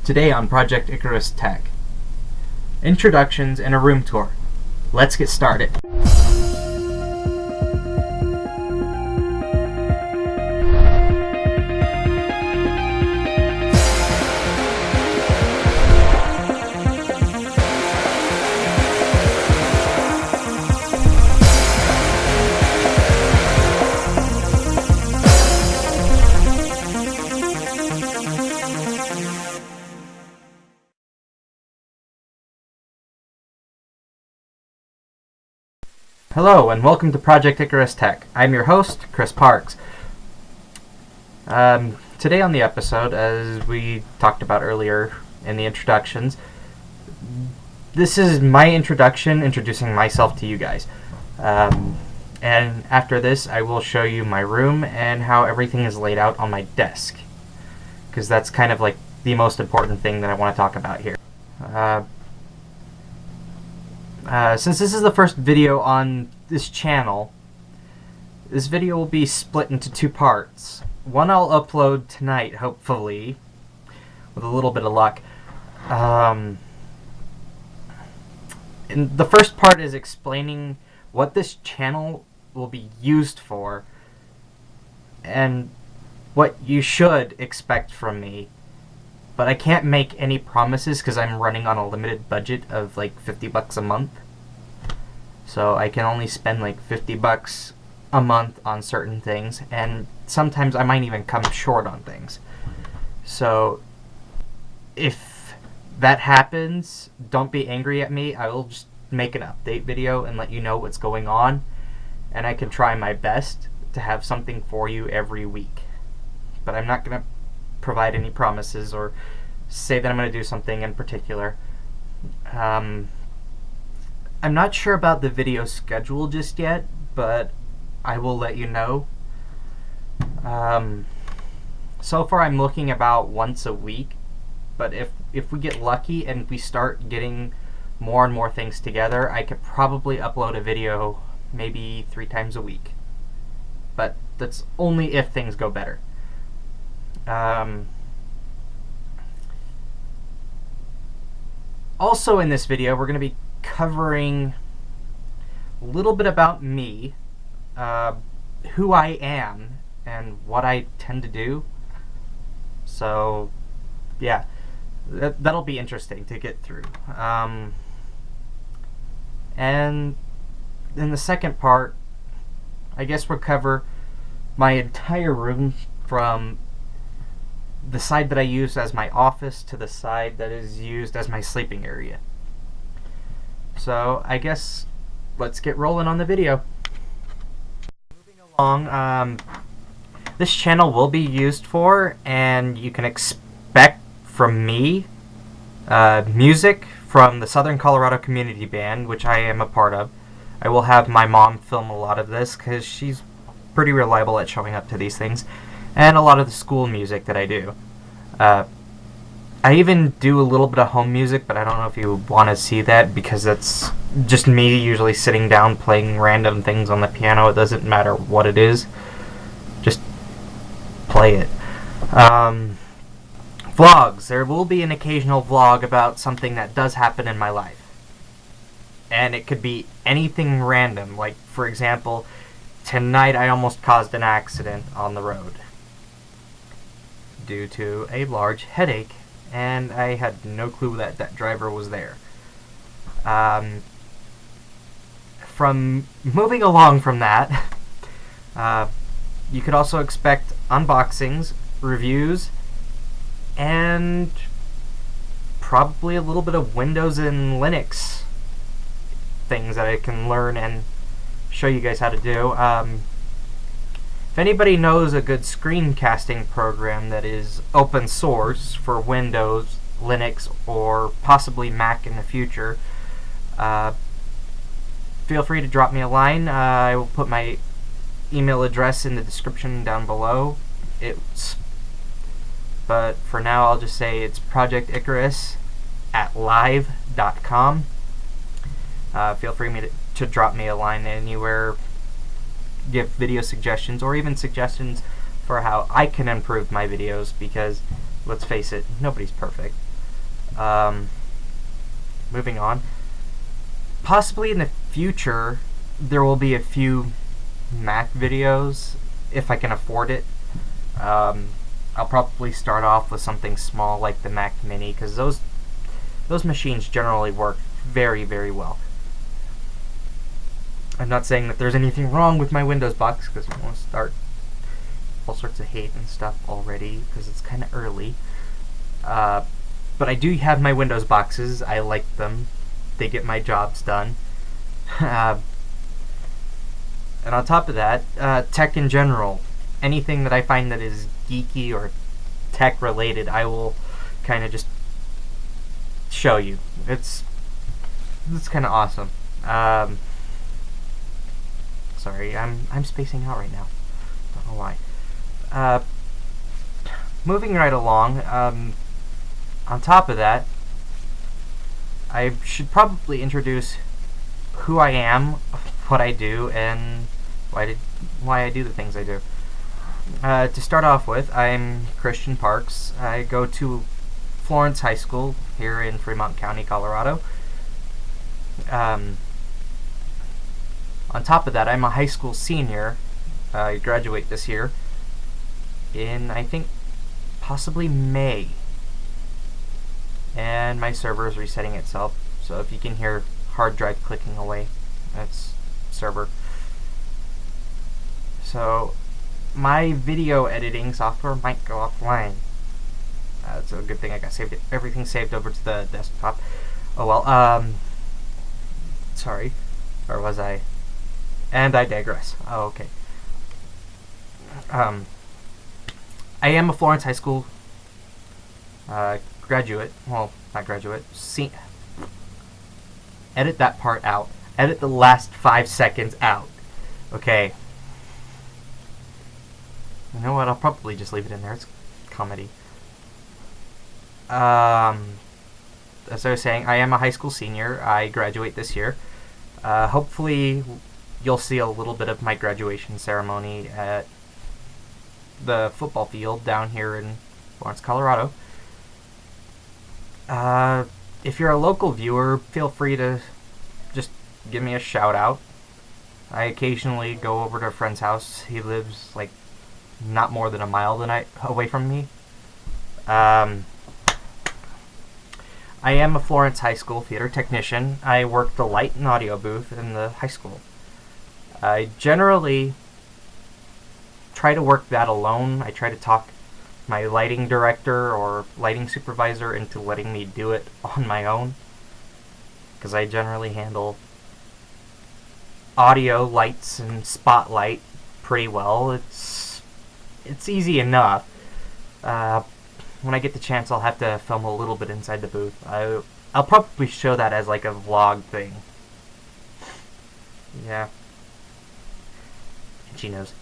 Today on Project Icarus Tech. Introductions and a room tour. Let's get started. Hello and welcome to Project Icarus Tech. I'm your host, Chris Parks. Today on the episode, as we talked about earlier in the introductions, this is my introduction, introducing myself to you guys. And after this, I will show you my room and how everything is laid out on my desk, because that's kind of like the most important thing that I want to talk about here. Since this is the first video on this channel, this video will be split into two parts. One I'll upload tonight, hopefully, with a little bit of luck. And the first part is explaining what this channel will be used for and what you should expect from me. But I can't make any promises because I'm running on a limited budget of like $50 a month. So I can only spend like $50 a month on certain things, and sometimes I might even come short on things. So if that happens, don't be angry at me. I will just make an update video and let you know what's going on, and I can try my best to have something for you every week. But I'm not going to provide any promises or say that I'm going to do something in particular. I'm not sure about the video schedule just yet, but I will let you know. So far I'm looking about once a week, but if we get lucky and we start getting more and more things together, I could probably upload a video maybe 3 times a week. But that's only if things go better. Also in this video, we're going to be covering a little bit about me, who I am, and what I tend to do. So, yeah, that'll be interesting to get through. And in the second part, I guess we'll cover my entire room from the side that I use as my office to the side that is used as my sleeping area. So I guess let's get rolling on the video. Moving along, this channel will be used for, and you can expect from me, music from the Southern Colorado Community Band, which I am a part of. I will have my mom film a lot of this because she's pretty reliable at showing up to these things. And a lot of the school music that I do. I even do a little bit of home music, but I don't know if you want to see that because that's just me usually sitting down playing random things on the piano. It doesn't matter what it is. Just play it. Vlogs. There will be an occasional vlog about something that does happen in my life. And it could be anything random. Like, for example, tonight I almost caused an accident on the road due to a large headache, and I had no clue that that driver was there. From moving along from that, you could also expect unboxings, reviews, and probably a little bit of Windows and Linux things that I can learn and show you guys how to do. If anybody knows a good screencasting program that is open source for Windows, Linux, or possibly Mac in the future, feel free to drop me a line. I will put my email address in the description down below. But for now, I'll just say it's projecticarus@live.com. Feel free to drop me a line anywhere, give video suggestions, or even suggestions for how I can improve my videos, because let's face it, nobody's perfect. Moving on. Possibly in the future, there will be a few Mac videos if I can afford it. I'll probably start off with something small like the Mac Mini, because those machines generally work very, very well. I'm not saying that there's anything wrong with my Windows box, because I want to start all sorts of hate and stuff already, because it's kind of early. But I do have my Windows boxes. I like them. They get my jobs done. And on top of that, tech in general. Anything that I find that is geeky or tech related, I will kind of just show you. It's kind of awesome. Sorry, I'm spacing out right now. Don't know why. Moving right along. On top of that, I should probably introduce who I am, what I do, and why I do the things I do. To start off with, I'm Christian Parks. I go to Florence High School here in Fremont County, Colorado. On top of that, I'm a high school senior. I graduate this year in, I think, possibly May. And my server is resetting itself, so if you can hear hard drive clicking away, that's server. So my video editing software might go offline. It's a good thing I got everything saved over to the desktop. Oh well. Sorry, where was I? And I digress. Oh, okay. I am a Florence High School graduate. Well, not graduate. Edit that part out. Edit the last 5 seconds out. Okay. You know what? I'll probably just leave it in there. It's comedy. As I was saying, I am a high school senior. I graduate this year. Hopefully, you'll see a little bit of my graduation ceremony at the football field down here in Florence, Colorado. If you're a local viewer, feel free to just give me a shout out. I occasionally go over to a friend's house. He lives like not more than a mile away from me. I am a Florence High School theater technician. I work the light and audio booth in the high school. I generally try to work that alone. I try to talk my lighting director or lighting supervisor into letting me do it on my own, because I generally handle audio, lights, and spotlight pretty well. It's easy enough. When I get the chance, I'll have to film a little bit inside the booth. I'll probably show that as like a vlog thing. Yeah. Itchy nose.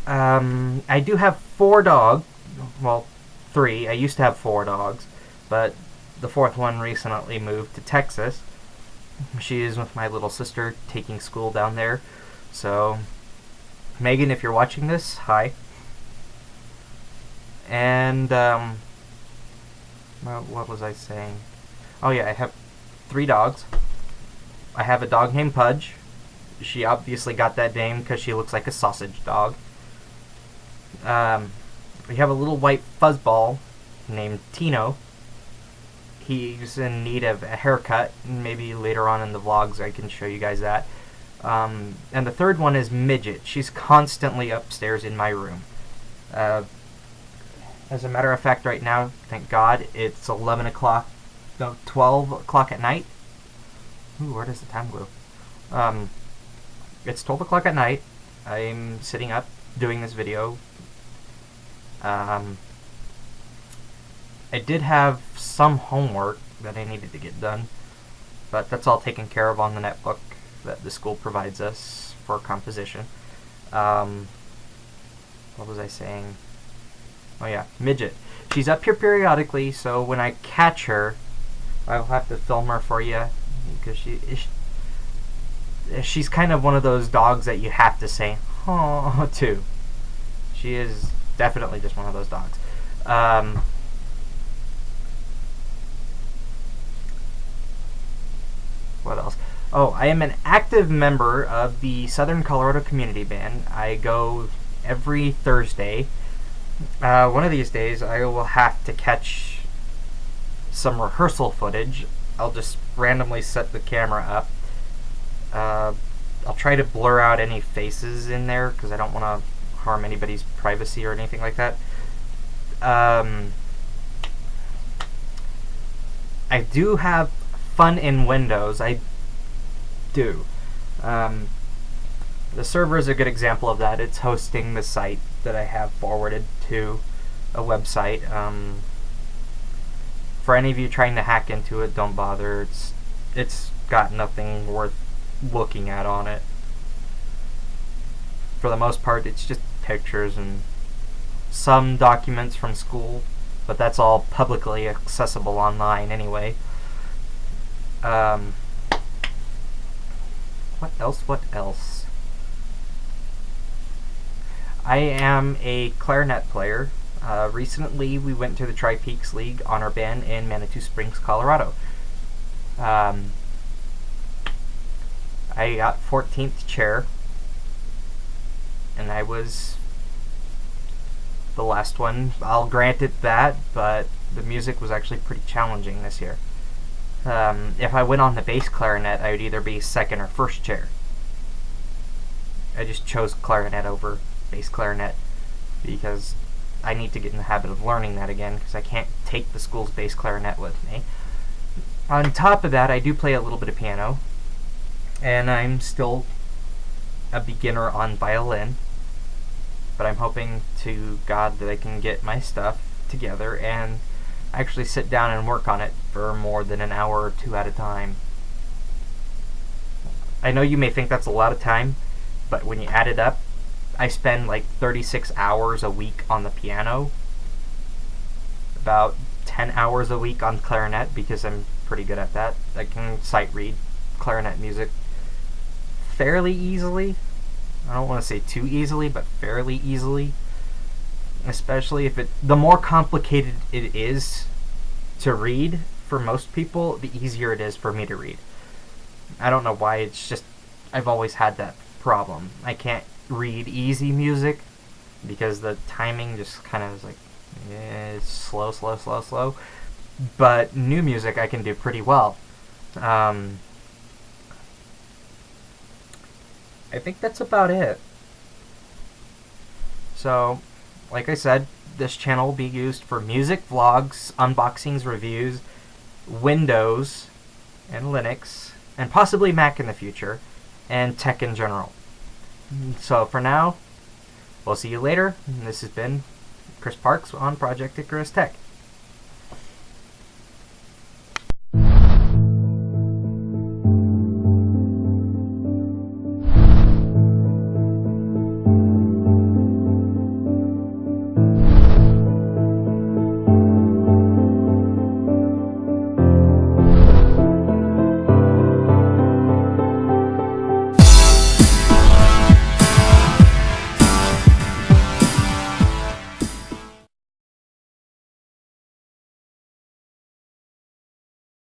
I do have 4 dogs. Well, 3. I used to have 4 dogs, but the 4th one recently moved to Texas. She is with my little sister taking school down there. So, Megan, if you're watching this, hi. And, well, what was I saying? Oh yeah, I have 3 dogs. I have a dog named Pudge. She obviously got that name because she looks like a sausage dog. We have a little white fuzzball named Tino. He's in need of a haircut. Maybe later on in the vlogs I can show you guys that. And the 3rd one is Midget. She's constantly upstairs in my room. As a matter of fact, right now, thank God, it's 12 o'clock at night. Ooh, where does the time go? It's 12 o'clock at night. I'm sitting up doing this video. I did have some homework that I needed to get done, but that's all taken care of on the netbook that the school provides us for composition. What was I saying? Oh yeah, Midget. She's up here periodically, so when I catch her, I'll have to film her for you, because she's kind of one of those dogs that you have to say "oh" to. She is definitely just one of those dogs. Oh, I am an active member of the Southern Colorado Community Band. I go every Thursday. One of these days, I will have to catch some rehearsal footage. I'll just randomly set the camera up. I'll try to blur out any faces in there because I don't want to harm anybody's privacy or anything like that. I do have fun in Windows. I do. The server is a good example of that. It's hosting the site that I have forwarded to a website. For any of you trying to hack into it, don't bother. It's got nothing worth looking at on it. For the most part, it's just pictures and some documents from school, but that's all publicly accessible online anyway. What else? I am a clarinet player. Recently, we went to the Tri-Peaks League Honor Band in Manitou Springs, Colorado. I got 14th chair, and I was the last one. I'll grant it that, but the music was actually pretty challenging this year. If I went on the bass clarinet, I would either be second or first chair. I just chose clarinet over bass clarinet because I need to get in the habit of learning that again because I can't take the school's bass clarinet with me. On top of that, I do play a little bit of piano, and I'm still a beginner on violin, but I'm hoping to God that I can get my stuff together and actually sit down and work on it for more than an hour or two at a time. I know you may think that's a lot of time, but when you add it up, I spend like 36 hours a week on the piano, about 10 hours a week on clarinet because I'm pretty good at that. I can sight read clarinet music fairly easily. I don't want to say too easily, but fairly easily. Especially if the more complicated it is to read for most people, the easier it is for me to read. I don't know why, it's just I've always had that problem. I can't read easy music because the timing just kind of is like it's slow. But new music I can do pretty well. I think that's about it. So, like I said, this channel will be used for music, vlogs, unboxings, reviews, Windows, and Linux, and possibly Mac in the future, and tech in general. So for now, we'll see you later. This has been Chris Parks on Project Icarus Tech.